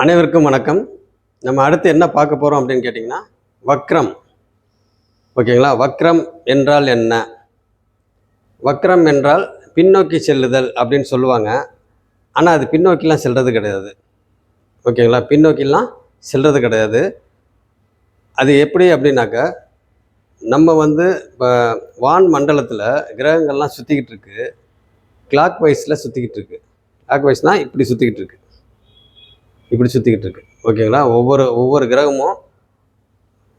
அனைவருக்கும் வணக்கம். நம்ம அடுத்து என்ன பார்க்க போகிறோம் அப்படின்னு கேட்டிங்கன்னா, வக்ரம். ஓகேங்களா? வக்ரம் என்றால் என்ன? வக்ரம் என்றால் பின்னோக்கி செல்லுதல் அப்படின்னு சொல்லுவாங்க. ஆனால் அது பின்னோக்கிலாம் செல்வது கிடையாது. ஓகேங்களா? பின்னோக்கிலாம் செல்வது கிடையாது. அது எப்படி அப்படின்னாக்கா, நம்ம இப்போ வான் மண்டலத்தில் கிரகங்கள்லாம் சுற்றிக்கிட்டு இருக்கு. கிளாக் வைஸில் சுற்றிக்கிட்டு இருக்கு. கிளாக் வைஸ்னால் இப்படி சுற்றிக்கிட்டு இருக்கு. இப்படி சுற்றிக்கிட்டு இருக்கு. ஓகேங்களா? ஒவ்வொரு கிரகமும்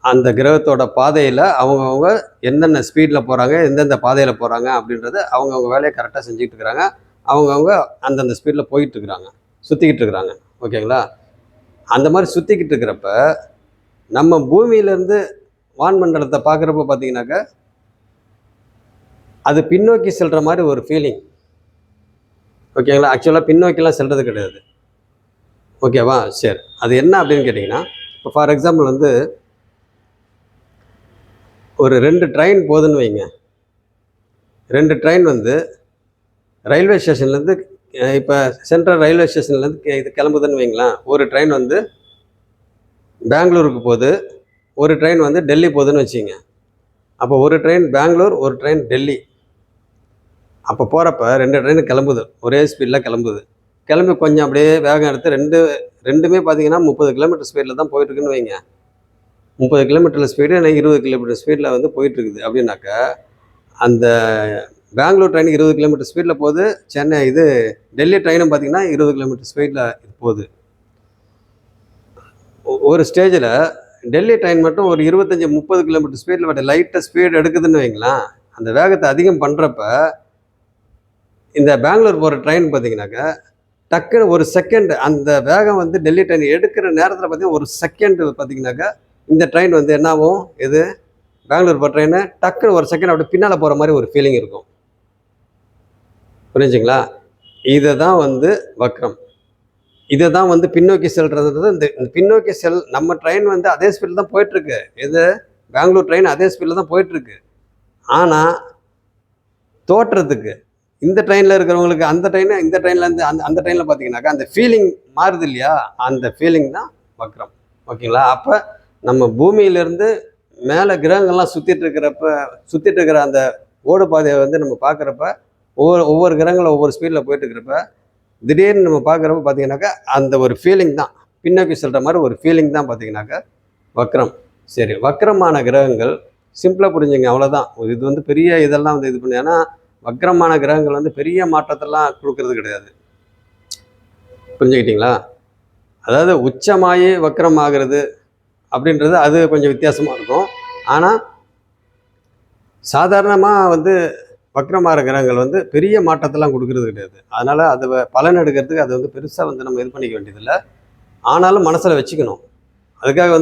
அந்த கிரகத்தோட பாதையில் அவங்கவுங்க எந்தெந்த ஸ்பீடில் போகிறாங்க, எந்தெந்த பாதையில் போகிறாங்க அப்படின்றத அவங்கவுங்க வேலையை கரெக்டாக செஞ்சுக்கிட்டு இருக்கிறாங்க. அவங்கவுங்க அந்தந்த ஸ்பீடில் போயிட்டுருக்குறாங்க, சுற்றிக்கிட்டு இருக்கிறாங்க. ஓகேங்களா? அந்த மாதிரி சுற்றிக்கிட்டு இருக்கிறப்ப நம்ம பூமியிலேருந்து வான்மண்டலத்தை பார்க்குறப்ப பார்த்தீங்கன்னாக்கா, அது பின்னோக்கி செல்கிற மாதிரி ஒரு ஃபீலிங். ஓகேங்களா? ஆக்சுவலாக பின்னோக்கிலாம் செல்வது கிடையாது. ஓகேவா? சரி, அது என்ன அப்படின்னு கேட்டிங்கன்னா, இப்போ ஃபார் எக்ஸாம்பிள் ஒரு 2 ட்ரெயின் போகுதுன்னு வைங்க. 2 ட்ரெயின் ரயில்வே ஸ்டேஷன்லேருந்து இப்போ சென்ட்ரல் ரயில்வே ஸ்டேஷன்லேருந்து இது கிளம்புதுன்னு வைங்களேன். ஒரு ட்ரெயின் பெங்களூருக்கு போகுது, ஒரு ட்ரெயின் டெல்லி போகுதுன்னு வச்சுங்க. அப்போ ஒரு ட்ரெயின் பெங்களூர், ஒரு ட்ரெயின் டெல்லி. அப்போ போகிறப்ப 2 ட்ரெயின் கிளம்புது, ஒரே ஸ்பீடில் கிளம்புது. கிளம்பி கொஞ்சம் அப்படியே வேகம் எடுத்து ரெண்டுமே பார்த்தீங்கன்னா 30 கிலோமீட்டர் ஸ்பீடில் தான் போயிட்டுருக்குன்னு வைங்க. 30 கிலோமீட்டர் ஸ்பீடு, எனக்கு 20 கிலோமீட்டர் ஸ்பீடில் போயிட்டுருக்குது அப்படின்னாக்கா, அந்த பெங்களூர் ட்ரெயின் 20 கிலோமீட்டர் ஸ்பீடில் போகுது. டெல்லி ட்ரெயினும் பார்த்தீங்கன்னா 20 கிலோமீட்டர் ஸ்பீடில் போகுது. ஒரு ஸ்டேஜில் டெல்லி ட்ரெயின் மட்டும் ஒரு 25-30 கிலோமீட்டர் ஸ்பீடில் லைட்டாக ஸ்பீடு எடுக்குதுன்னு வைங்களேன். அந்த வேகத்தை அதிகம் பண்ணுறப்ப இந்த பெங்களூர் போகிற ட்ரெயின் பார்த்தீங்கன்னாக்கா, டக்குன்னு ஒரு செகண்ட் அந்த வேகம் டெல்லி ட்ரெயின் எடுக்கிற நேரத்தில் பார்த்தீங்கன்னா ஒரு செகண்ட் பார்த்தீங்கன்னாக்கா, இந்த ட்ரெயின் என்ன ஆகும், பெங்களூர் போகிற ட்ரெயின் டக்குன்னு ஒரு செகண்ட் அப்படி பின்னால் போகிற மாதிரி ஒரு ஃபீலிங் இருக்கும். புரிஞ்சுங்களா? இதை தான் வக்ரம். இதை தான் பின்னோக்கி செல்றது. இந்த பின்னோக்கி நம்ம ட்ரெயின் அதே ஸ்பீடில் தான் போயிட்டுருக்கு. பெங்களூர் ட்ரெயின் அதே ஸ்பீடில் தான் போயிட்டுருக்கு. ஆனால் தோற்றத்துக்கு இந்த ட்ரெயினில் இருக்கிறவங்களுக்கு அந்த ட்ரெயின், இந்த ட்ரெயின்லேருந்து அந்த ட்ரெயினில் பார்த்தீங்கன்னாக்கா அந்த ஃபீலிங் மாறுது இல்லையா? அந்த ஃபீலிங் தான் வக்ரம். ஓகேங்களா? அப்போ நம்ம பூமியிலேருந்து மேலே கிரகங்கள்லாம் சுற்றிட்டு இருக்கிற அந்த ஓடு பாதையை நம்ம பார்க்குறப்ப ஒவ்வொரு கிரகங்களும் ஒவ்வொரு ஸ்பீடில் போயிட்டு இருக்கிறப்ப திடீர்னு நம்ம பார்க்குறப்ப பார்த்தீங்கன்னாக்கா அந்த ஒரு ஃபீலிங் தான், பின்னோக்கி செல்கிற மாதிரி ஒரு ஃபீலிங் தான் பார்த்தீங்கன்னாக்கா வக்ரம். சரி, வக்ரமான கிரகங்கள் சிம்பிளாக புரிஞ்சுங்க, அவ்வளோதான். இது பெரிய இதெல்லாம் இது பண்ணி, ஏன்னா வக்ரமான கிரகங்கள் பெரிய மாற்றத்தெல்லாம் கொடுக்கறது கிடையாது. புரிஞ்சுக்கிட்டீங்களா? அதாவது உச்சமாயி வக்ரம் ஆகிறது அப்படின்றது அது கொஞ்சம் வித்தியாசமாக இருக்கும். ஆனால் சாதாரணமாக வக்ரமான கிரகங்கள் பெரிய மாற்றத்தெல்லாம் கொடுக்கறது கிடையாது. அதனால் அதை பலன் எடுக்கிறதுக்கு அது பெருசாக நம்ம இது பண்ணிக்க வேண்டியதில்லை. ஆனாலும் மனசில் வச்சுக்கணும். அதுக்காக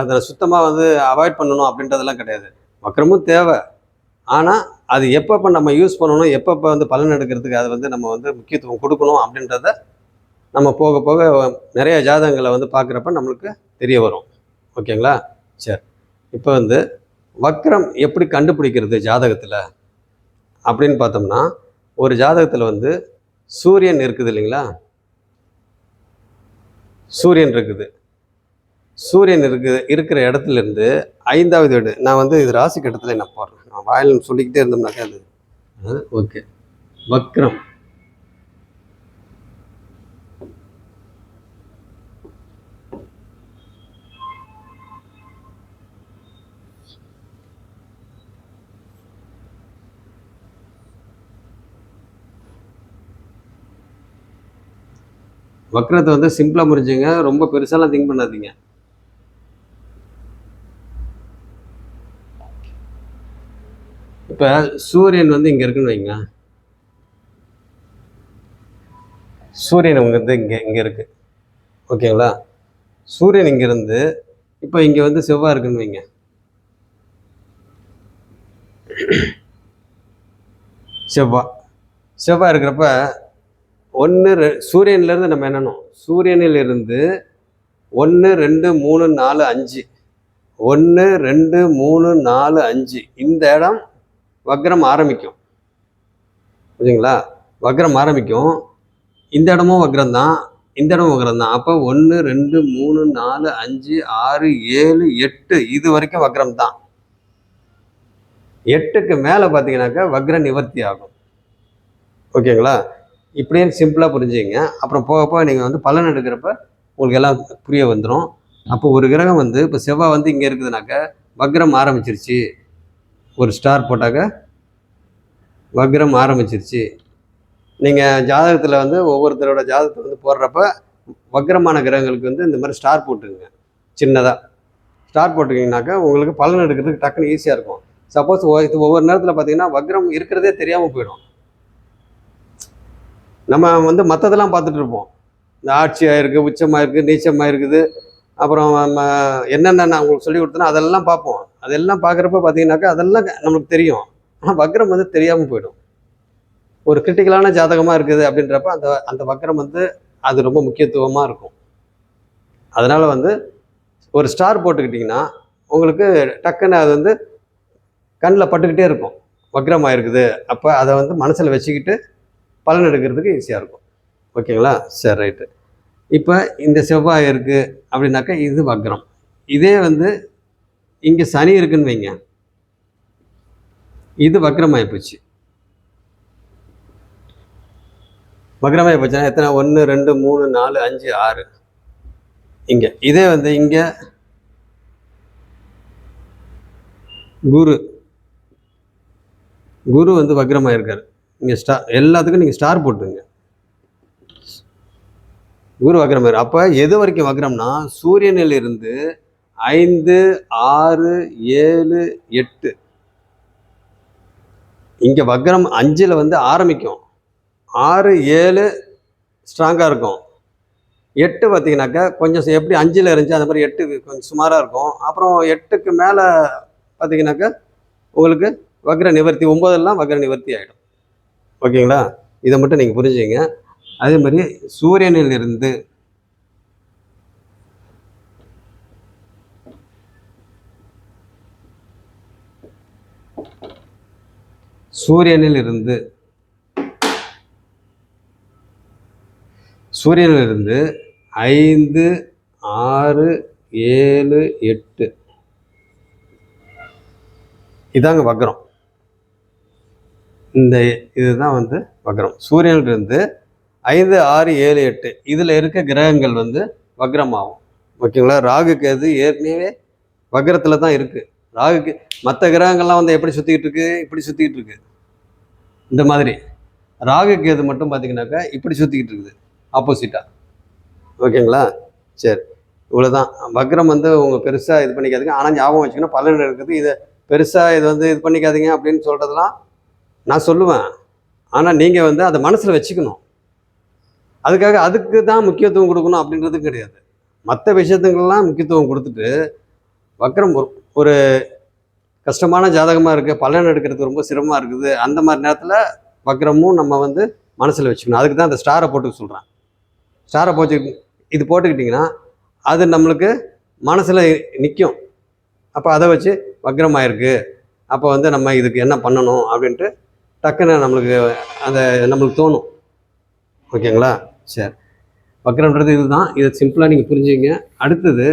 அதை சுத்தமாக அவாய்ட் பண்ணணும் அப்படின்றதெல்லாம் கிடையாது. வக்ரமும் தேவை. ஆனால் அது எப்பப்போ நம்ம யூஸ் பண்ணணும், எப்பப்போ பலன் எடுக்கிறதுக்கு அது நம்ம முக்கியத்துவம் கொடுக்கணும் அப்படின்றத நம்ம போக போக நிறைய ஜாதகங்களை பார்க்குறப்ப நம்மளுக்கு தெரிய வரும். ஓகேங்களா? சரி, இப்போ வக்ரம் எப்படி கண்டுபிடிக்கிறது ஜாதகத்தில் அப்படின்னு பார்த்தோம்னா, ஒரு ஜாதகத்தில் சூரியன் இருக்குது இல்லைங்களா? சூரியன் இருக்கிற இடத்துலேருந்து 5வது வீடு, நான் இது ராசி கட்டத்தில் நான் போடுறேன். நான் வாயில் சொல்லிக்கிட்டே இருந்தோம்னாக்கா அது ஓகே. வக்ரம் வக்ரத்தை சிம்பிளாக புரிஞ்சுங்க, ரொம்ப பெருசாலாம் திங்க் பண்ணாதீங்க. இப்போ சூரியன் இங்கே இருக்குன்னு வைங்க. சூரியன் இங்கே இருக்கு. ஓகேங்களா? சூரியன் இங்கேருந்து இப்போ இங்கே செவ்வாய் இருக்குன்னு வைங்க. செவ்வாய் இருக்கிறப்ப சூரியன்லேருந்து நம்ம என்னணும், சூரியனிலிருந்து 1 2 3 4 5 1 2 3 4 5 இந்த இடம் வக்ரம் ஆரம்பிக்கும். புரியுதுங்களா? வக்ரம் ஆரம்பிக்கும். இந்த இடமும் வக்ரம் தான், இந்த இடம் வக்ரம் தான். அப்போ 1 2 3 4 5 6 7 8 இது வரைக்கும் வக்ரம் தான். 8க்கு மேலே பார்த்தீங்கன்னாக்கா வக்ர நிவர்த்தி ஆகும். ஓகேங்களா? இப்படியே சிம்பிளாக புரிஞ்சுங்க. அப்புறம் போக போக நீங்கள் வந்து பலன் எடுக்கிறப்ப உங்களுக்கு எல்லாம் புரிய வந்துடும். அப்போ ஒரு கிரகம் வந்து இப்போ செவ்வாய் வந்து இங்கே இருக்குதுனாக்கா வக்ரம் ஆரம்பிச்சிருச்சு. ஒரு ஸ்டார் போட்டாக்க வக்ரம் ஆரம்பிச்சிருச்சு. நீங்கள் ஜாதகத்தில் வந்து ஒவ்வொருத்தரோட ஜாதகத்தை வந்து போடுறப்ப வக்ரமான கிரகங்களுக்கு வந்து இந்த மாதிரி ஸ்டார் போட்டுக்குங்க. சின்னதாக ஸ்டார் போட்டுக்கிங்கனாக்கா உங்களுக்கு பலன் எடுக்கிறதுக்கு டக்குன்னு ஈஸியாக இருக்கும். சப்போஸ் இது ஒவ்வொரு நேரத்தில் பார்த்தீங்கன்னா வக்ரம் இருக்கிறதே தெரியாமல் போயிடும். நம்ம வந்து மற்றதெல்லாம் பார்த்துட்டு இருப்போம். இந்த ஆட்சியாக இருக்குது, உச்சமாக இருக்குது, நீச்சமாக இருக்குது, அப்புறம் என்னென்ன நான் உங்களுக்கு சொல்லி கொடுத்தேன்னா அதெல்லாம் பார்ப்போம். அதெல்லாம் பார்க்குறப்ப பார்த்தீங்கன்னாக்கா அதெல்லாம் நம்மளுக்கு தெரியும். ஆனால் வக்ரம் வந்து தெரியாமல் போயிடும். ஒரு கிரிட்டிக்கலான ஜாதகமாக இருக்குது அப்படின்றப்ப அந்த அந்த வக்ரம் வந்து அது ரொம்ப முக்கியத்துவமாக இருக்கும். அதனால் வந்து ஒரு ஸ்டார் போட்டுக்கிட்டிங்கன்னா உங்களுக்கு டக்குன்னு அது வந்து கண்ணில் பட்டுக்கிட்டே இருக்கும். வக்ரமாக இருக்குது. அப்போ அதை வந்து மனசில் வச்சுக்கிட்டு பலன் எடுக்கிறதுக்கு ஈஸியாக இருக்கும். ஓகேங்களா? சரி, ரைட்டு. இப்போ இந்த செவ்வாய் இருக்குது அப்படின்னாக்கா இது வக்ரம். இதே வந்து இங்கே சனி இருக்குன்னு வைங்க, இது வக்ரமாகி போச்சு. வக்ரமாகி போச்சுன்னா எத்தனை? 1 2 3 4 5 6 இங்கே. இதே வந்து இங்கே குரு வந்து வக்ரமாக இருக்கார். இங்கே ஸ்டார் எல்லாத்துக்கும் நீங்கள் ஸ்டார் போட்டுங்க. குரு வக்ரம். அப்போ எது வரைக்கும் வக்ரம்னா சூரியனில் இருந்து 5 6 7 8 இங்கே வக்ரம் 5ல் வந்து ஆரம்பிக்கும். 6 7 ஸ்ட்ராங்காக இருக்கும். 8 பார்த்தீங்கன்னாக்கா கொஞ்சம் எப்படி 5ல் இருந்துச்சு அந்த மாதிரி 8 கொஞ்சம் சுமாராக இருக்கும். அப்புறம் 8க்கு மேலே பார்த்தீங்கன்னாக்கா உங்களுக்கு வக்ர நிவர்த்தி 9எல்லாம் வக்ர நிவர்த்தி ஆகிடும். ஓகேங்களா? இதை மட்டும் நீங்கள் புரிஞ்சுங்க. அதே மாதிரி சூரியனில் இருந்து சூரியனில் இருந்து 5 6 7 8 இதாங்க வக்ரம். இந்த இதுதான் வந்து வக்ரம். சூரியனிலிருந்து 5 6 7 8 இதில் இருக்க கிரகங்கள் வந்து வக்ரமாகும். ஓகேங்களா? ராகு கேது ஏற்கனவே வக்ரத்தில் தான் இருக்குது. ராகுக்கு மற்ற கிரகங்கள்லாம் வந்து எப்படி சுற்றிக்கிட்டு இருக்கு? இப்படி சுற்றிக்கிட்டு இருக்கு. இந்த மாதிரி ராகு கேது மட்டும் பார்த்தீங்கன்னாக்கா இப்படி சுற்றிக்கிட்டு இருக்குது ஆப்போசிட்டாக. ஓகேங்களா? சரி, இவ்வளோதான். வக்ரம் வந்து உங்கள் பெருசாக இது பண்ணிக்காதீங்க. ஆனால் ஞாபகம் வச்சுக்கணும், பலன் இருக்குது. இதை பெருசாக இது வந்து இது பண்ணிக்காதீங்க அப்படின்னு சொல்கிறதெல்லாம் நான் சொல்லுவேன். ஆனால் நீங்கள் வந்து அதை மனசில் வச்சுக்கணும். அதுக்காக அதுக்கு தான் முக்கியத்துவம் கொடுக்கணும் அப்படின்றது கிடையாது. மற்ற விஷயத்துக்கெல்லாம் முக்கியத்துவம் கொடுத்துட்டு வக்ரம் ஒரு கஷ்டமான ஜாதகமாக இருக்குது, பலன் எடுக்கிறது ரொம்ப சிரமமாக இருக்குது, அந்த மாதிரி நேரத்தில் வக்ரமும் நம்ம வந்து மனசில் வச்சுக்கணும். அதுக்கு தான் அந்த ஸ்டாரை போட்டுக்க சொல்கிறேன். ஸ்டாரை இது போட்டுக்கிட்டிங்கன்னா அது நம்மளுக்கு மனசில் நிற்கும். அப்போ அதை வச்சு வக்ரமாயிருக்கு, அப்போ வந்து நம்ம இதுக்கு என்ன பண்ணணும் அப்படின்ட்டு டக்குன்னு நம்மளுக்கு தோணும். ஓகேங்களா? சரி, வக்ரம்ன்றது இதுதான். இதை சிம்பிளாக நீங்கள் புரிஞ்சுங்க. அடுத்தது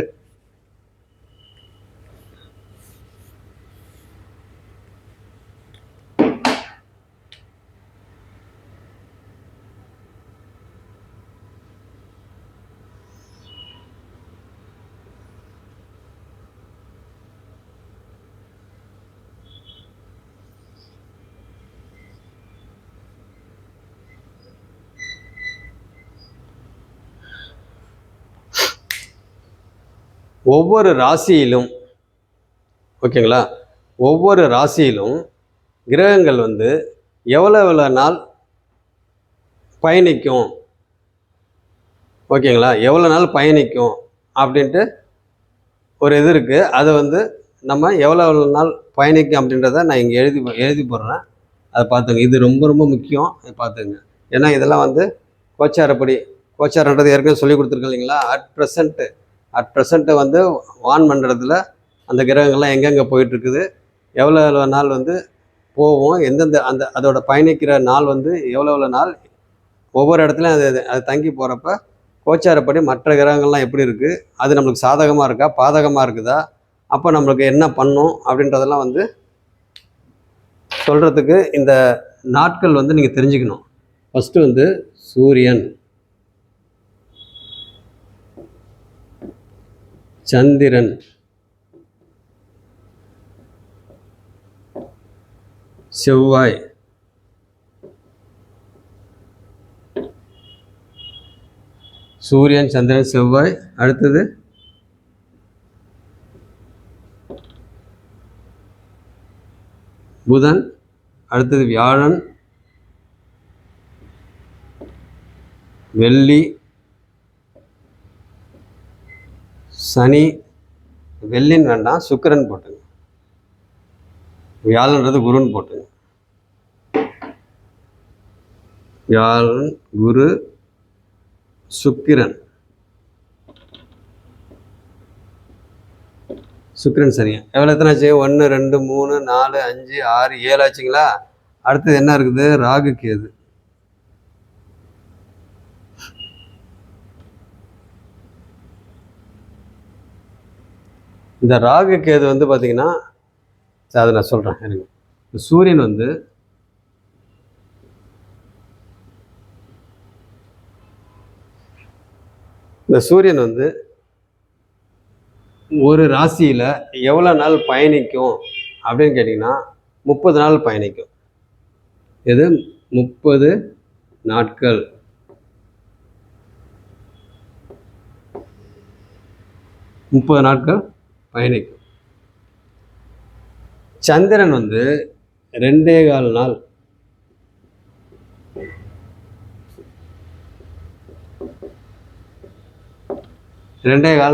ஒவ்வொரு ராசியிலும், ஓகேங்களா, ஒவ்வொரு ராசியிலும் கிரகங்கள் வந்து எவ்வளோ நாள் பயணிக்கும், ஓகேங்களா, எவ்வளோ நாள் பயணிக்கும் அப்படின்ட்டு ஒரு இது இருக்குது. அதை வந்து நம்ம எவ்வளோ நாள் பயணிக்கும் அப்படின்றத நான் இங்கே எழுதி போடுறேன். அதை பார்த்துங்க. இது ரொம்ப ரொம்ப முக்கியம். அதை பார்த்துங்க. ஏன்னா இதெல்லாம் வந்து கோச்சாரன்றது ஏற்கனவே சொல்லி கொடுத்துருக்கேன் இல்லைங்களா. அட் ப்ரெசண்ட்டு வந்து வான் மண்டலத்தில் அந்த கிரகங்கள்லாம் எங்கெங்கே போயிட்டுருக்குது, எவ்வளோ நாள் வந்து போகும், எந்தெந்த அதோட பயணிக்கிற நாள் வந்து எவ்வளோ நாள், ஒவ்வொரு இடத்துலையும் அது தங்கி போகிறப்ப கோச்சாரப்படி மற்ற கிரகங்கள்லாம் எப்படி இருக்குது, அது நம்மளுக்கு சாதகமாக இருக்கா பாதகமாக இருக்குதா, அப்போ நம்மளுக்கு என்ன பண்ணும் அப்படின்றதெல்லாம் வந்து சொல்கிறதுக்கு இந்த நாட்கள் வந்து நீங்கள் தெரிஞ்சுக்கணும். ஃபஸ்ட்டு வந்து சூரியன், சந்திரன், செவ்வாய், சூரியன், சந்திரன், செவ்வாய். அடுத்தது புதன், அடுத்தது வியாழன், வெள்ளி, சனி. வெள்ளின்னு வேண்டாம், சுக்கிரன் போட்டுங்க. வியாழன்றது குருன்னு போட்டுங்க. வியாழன், குரு, சுக்கிரன், சுக்கிரன் சனி. எவ்வளோ எத்தனை ஆச்சு? 1 2 3 4 5 6 7 ஆச்சுங்களா? அடுத்தது என்ன இருக்குது? ராகு கேது. இந்த ராகு கேது வந்து பார்த்தீங்கன்னா, அதை நான் சொல்கிறேன் எனக்கு. சூரியன் வந்து இந்த சூரியன் வந்து ஒரு ராசியில் எவ்வளோ நாள் பயணிக்கும் அப்படின்னு கேட்டிங்கன்னா 30 நாள் பயணிக்கும். எது? 30 நாட்கள். பயணிக்கும். சந்திரன் வந்து 2.25 நாள்.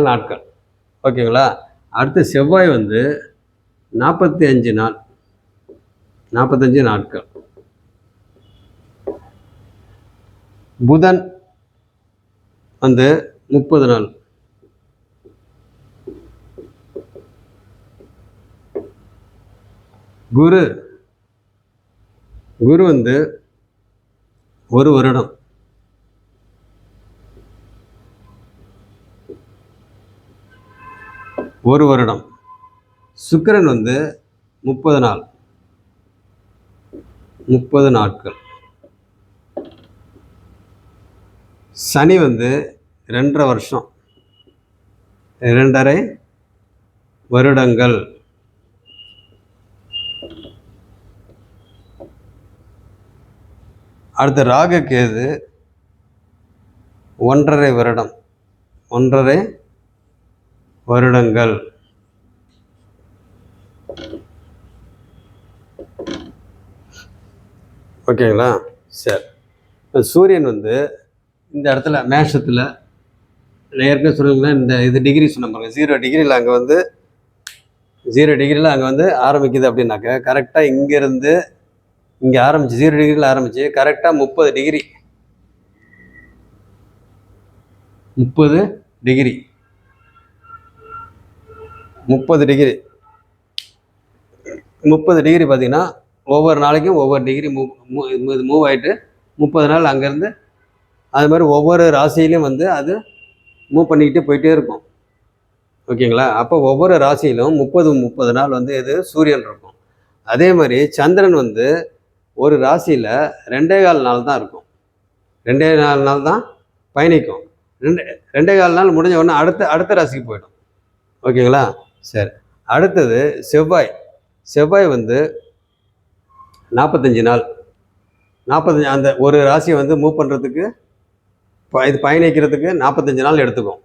நாட்கள். ஓகேங்களா? அடுத்து செவ்வாய் வந்து 45 நாள். 45 நாட்கள். புதன் வந்து 30 நாள். குரு வந்து 1 வருடம். சுக்கிரன் வந்து 30 நாள். 30 நாட்கள். சனி வந்து 2.5 வருஷம். 2.5 வருடங்கள். அடுத்த ராகு கேது 1.5 வருடம். 1.5 வருடங்கள். ஓகேங்களா? சரி. இப்போ சூரியன் வந்து இந்த இடத்துல மேஷத்தில் ஏற்கனவே சொல்லுங்களேன், இந்த இது டிகிரி சொன்ன பாருங்க, 0 டிகிரியில் அங்கே வந்து 0 டிகிரியில் அங்கே வந்து ஆரம்பிக்குது அப்படின்னாக்க கரெக்டாக இங்கேருந்து இங்கே ஆரம்பிச்சு 0 டிகிரியில் ஆரம்பிச்சு கரெக்டாக 30 டிகிரி 30 டிகிரி 30 டிகிரி 30 டிகிரி பார்த்தீங்கன்னா ஒவ்வொரு நாளைக்கும் ஒவ்வொரு டிகிரி மூவ் ஆகிட்டு 30 நாள் அங்கேருந்து அது மாதிரி ஒவ்வொரு ராசியிலையும் வந்து அது மூவ் பண்ணிக்கிட்டு போயிட்டே இருக்கும். ஓகேங்களா? அப்போ ஒவ்வொரு ராசியிலும் 30 நாள் வந்து இது சூரியன் இருக்கும். அதே மாதிரி சந்திரன் வந்து ஒரு ராசியில் 2.25 நாள் தான் இருக்கும். 2.25 நாள் தான் பயணிக்கும். 2.25 நாள் முடிஞ்ச உடனே அடுத்த ராசிக்கு போயிடும். ஓகேங்களா? சரி. அடுத்தது செவ்வாய் வந்து 45 நாள். 45 அந்த ஒரு ராசியை வந்து மூவ் பண்ணுறதுக்கு இது பயணிக்கிறதுக்கு 45 நாள் எடுத்துக்கும்.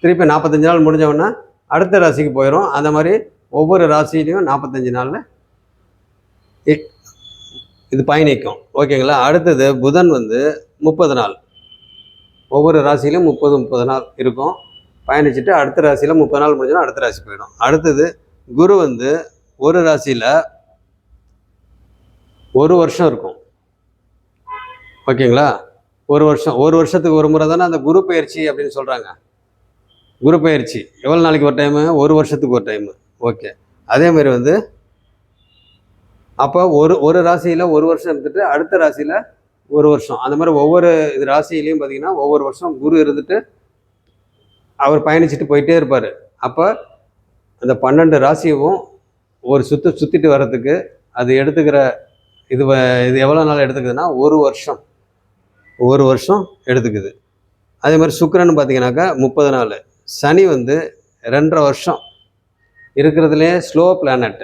திருப்பி 45 நாள் முடிஞ்ச உடனே அடுத்த ராசிக்கு போயிடும். அந்த மாதிரி ஒவ்வொரு ராசியிலையும் 45 நாளில் இது பயணிக்கும். ஓகேங்களா? அடுத்தது புதன் வந்து 30 நாள். ஒவ்வொரு ராசியிலும் 30 நாள் இருக்கும். பயணிச்சுட்டு அடுத்த ராசியில் 30 நாள் முடிஞ்சோன்னா அடுத்த ராசி போயிடும். அடுத்தது குரு வந்து ஒரு ராசியில் 1 வருஷம் இருக்கும். ஓகேங்களா? 1 வருஷம். 1 வருஷத்துக்கு ஒரு முறை தானே அந்த குரு பயிற்சி அப்படின்னு சொல்கிறாங்க. குரு பயிற்சி எவ்வளோ நாளைக்கு ஒரு டைமு? 1 வருஷத்துக்கு ஒரு டைமு. ஓகே. அதேமாதிரி வந்து அப்போ ஒரு ராசியில் 1 வருஷம் இருந்துட்டு அடுத்த ராசியில் ஒரு வருஷம். அந்த மாதிரி ஒவ்வொரு இது ராசியிலையும் பார்த்தீங்கன்னா ஒவ்வொரு வருஷம் குரு இருந்துட்டு அவர் பயணிச்சுட்டு போயிட்டே இருப்பார். அப்போ அந்த 12 ராசியவும் ஒரு சுற்றிட்டு வர்றதுக்கு அது எடுத்துக்கிற இது இது எவ்வளோ நாள் எடுத்துக்குதுன்னா ஒரு வருஷம் எடுத்துக்குது. அதே மாதிரி சுக்கிரன் பார்த்தீங்கன்னாக்கா 30 நாள். சனி வந்து 2.5 வருஷம் இருக்கிறதுலே ஸ்லோ பிளானட்,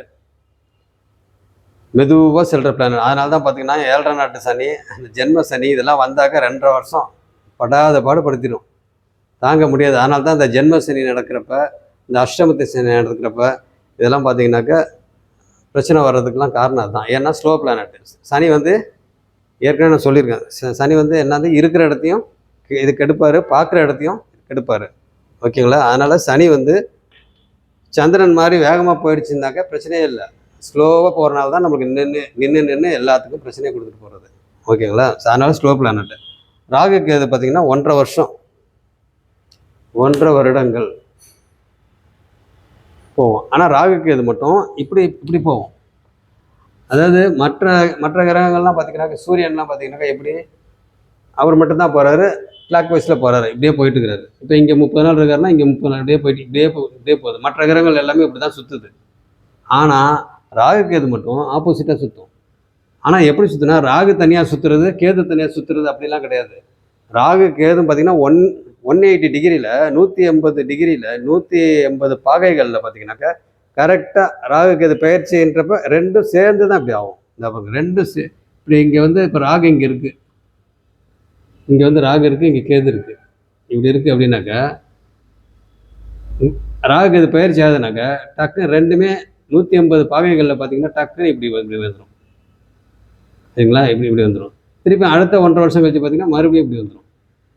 மெதுவாக செல்கிற பிளானட். அதனால தான் பார்த்தீங்கன்னா 7.5 நாட்டு சனி, அந்த ஜென்ம சனி இதெல்லாம் வந்தாக்க 2.5 வருஷம் படாத பாடுபடுத்திடும், தாங்க முடியாது. அதனால தான் இந்த ஜென்ம சனி நடக்கிறப்ப, இந்த அஷ்டமத்து சனி நடக்கிறப்ப இதெல்லாம் பார்த்தீங்கன்னாக்கா பிரச்சனை வர்றதுக்கெலாம் காரணம் அதுதான். ஏன்னா ஸ்லோ பிளானட். சனி வந்து ஏற்கனவே நான் சொல்லியிருக்கேன், சனி வந்து என்னது இருக்கிற இடத்தையும் இது கெடுப்பார், பார்க்குற இடத்தையும் கெடுப்பார். ஓகேங்களா? அதனால் சனி வந்து சந்திரன் மாதிரி வேகமாக போயிடுச்சுருந்தாக்கா பிரச்சனையே இல்லை. ஸ்லோவாக போகிறனால தான் நமக்கு நின்று எல்லாத்துக்கும் பிரச்சனையை கொடுத்துட்டு போகிறது. ஓகேங்களா? அதனால ஸ்லோ பிளானட். ராகுக்கு இது பார்த்திங்கன்னா 1.5 வருஷம், 1.5 வருடங்கள் போவோம். ஆனால் ராகுக்கு இது மட்டும் இப்படி போவோம். அதாவது மற்ற கிரகங்கள்லாம் பார்த்தீங்கன்னாக்கா சூரியன்லாம் பார்த்தீங்கன்னாக்கா எப்படி அவர் மட்டும்தான் போகிறாரு, கிளாக் வைஸில் போகிறாரு, இப்படியே போயிட்டு இருக்கிறாரு. இப்போ இங்கே 30 நாள் இருக்காருன்னா இங்கே 30 நாள் இப்படியே போயிட்டு இப்படியே போகுது. மற்ற கிரகங்கள் எல்லாமே இப்படி தான் சுற்றுது. ஆனால் ராகு கேது மட்டும் ஆப்போசிட்டாக சுற்றும். ஆனால் எப்படி சுற்றுனா, ராகு தனியாக சுற்றுறது, கேது தனியாக சுற்றுறது அப்படிலாம் கிடையாது. ராகு கேதும் பார்த்திங்கன்னா 180 டிகிரியில் 180 டிகிரியில் 180 பாகைகளில் பார்த்தீங்கன்னாக்கா கரெக்டாக ராகு கேது பயிற்சின்றப்ப ரெண்டும் சேர்ந்து தான் இப்படி ஆகும். இந்த ரெண்டும் இப்படி இங்கே வந்து இப்போ ராகு இங்கே இருக்குது, இங்கே வந்து ராகு இருக்குது, இங்கே கேது இருக்குது, இப்படி இருக்குது அப்படின்னாக்கா ராகு கேது பயிற்சி ஆகுதுனாக்கா டக்குன்னு ரெண்டுமே 180 பாகைகளில் பார்த்தீங்கன்னா டக்குன்னு இப்படி வந்துடும். சரிங்களா? இப்படி வந்துடும். திருப்பி அடுத்த 1.5 வருஷம் கழிச்சு பார்த்தீங்கன்னா மறுபடியும் இப்படி வந்துடும்.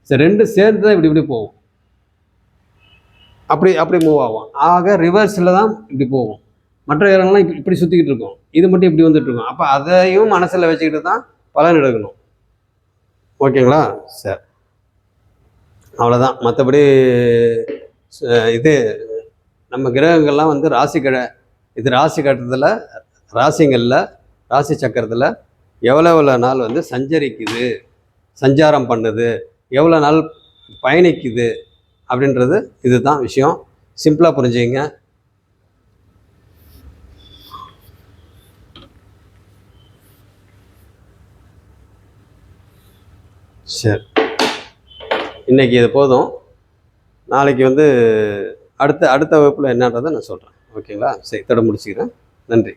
சரி, ரெண்டும் சேர்ந்து தான் இப்படி போகும். அப்படி மூவ் ஆகும். ஆக ரிவர்ஸில் தான் இப்படி போகும். மற்ற கிரகங்கள்லாம் இப்படி சுற்றிக்கிட்டு இருக்கும், இது மட்டும் இப்படி வந்துட்டு இருக்கும். அப்போ அதையும் மனசில் வச்சுக்கிட்டு தான் பலன் எடுக்கணும். ஓகேங்களா? சரி, அவ்வளோதான். மற்றபடி இது நம்ம கிரகங்கள்லாம் வந்து ராசி கட்டத்தில் ராசிங்களில் ராசி சக்கரத்தில் எவ்வளோ நாள் வந்து சஞ்சரிக்குது, சஞ்சாரம் பண்ணுது, எவ்வளோ நாள் பயணிக்குது அப்படின்றது இதுதான் விஷயம். சிம்பிளாக புரிஞ்சுங்க. சரி, இன்றைக்கி இது போதும். நாளைக்கு வந்து அடுத்த வகுப்பில் என்னன்றதை நான் சொல்கிறேன். ஓகேங்களா? சரி, தட முடிச்சுக்கிறேன். நன்றி.